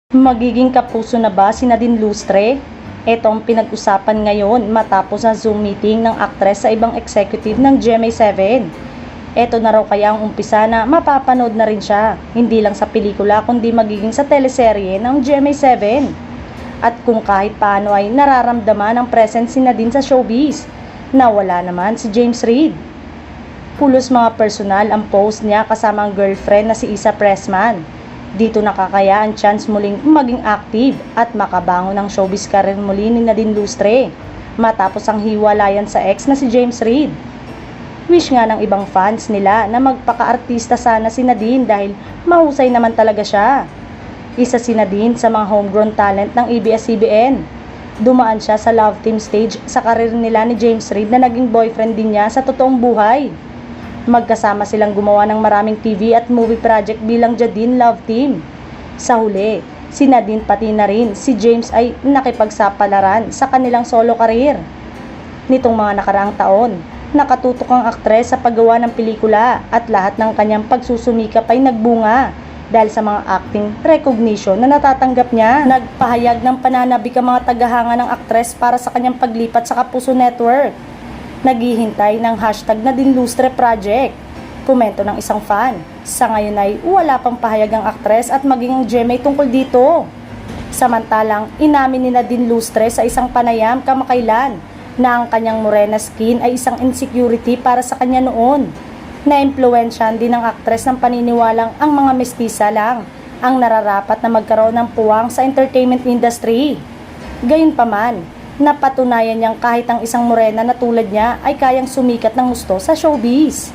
Magiging kapuso na ba si Nadine Lustre? Ito ang pinag-usapan ngayon matapos ang Zoom meeting ng aktres sa ibang executive ng GMA7. Ito na raw kaya ang umpisa na mapapanood na rin siya, hindi lang sa pelikula kundi magiging sa teleserye ng GMA7. At kung kahit paano ay nararamdaman ang presence si Nadine sa showbiz, na wala naman si James Reid. Pulos mga personal ang post niya kasama ang girlfriend na si Issa Pressman. Dito nakakaya ang chance muling maging active at makabangon ng showbiz career muli ni Nadine Lustre matapos ang hiwalayan sa ex na si James Reid. Wish nga ng ibang fans nila na magpaka-artista sana si Nadine dahil mahusay naman talaga siya. Isa si Nadine sa mga homegrown talent ng ABS-CBN. Dumaan siya sa love team stage sa karir nila ni James Reid na naging boyfriend din niya sa totoong buhay. Magkasama silang gumawa ng maraming TV at movie project bilang Jadine Love Team. Sa huli, si Nadine pati na rin si James ay nakipagsapalaran sa kanilang solo career. Nitong mga nakaraang taon, nakatutok ang aktres sa paggawa ng pelikula at lahat ng kanyang pagsusumikap ay nagbunga dahil sa mga acting recognition na natatanggap niya. Nagpahayag ng pananabik ang mga tagahanga ng aktres para sa kanyang paglipat sa Kapuso Network. Naghihintay ng hashtag Nadine Lustre Project. Komento ng isang fan. Sa ngayon ay wala pang pahayag ang aktres at maging ang GMA tungkol dito. Samantalang inamin ni Nadine Lustre sa isang panayam kamakailan na ang kanyang morena skin ay isang insecurity para sa kanya noon. Na-impluwensyahan din ng aktres ng paniniwalang ang mga mestiza lang ang nararapat na magkaroon ng puwang sa entertainment industry. Gayunpaman, napatunayan niyang kahit ang isang morena na tulad niya ay kayang sumikat ng gusto sa showbiz.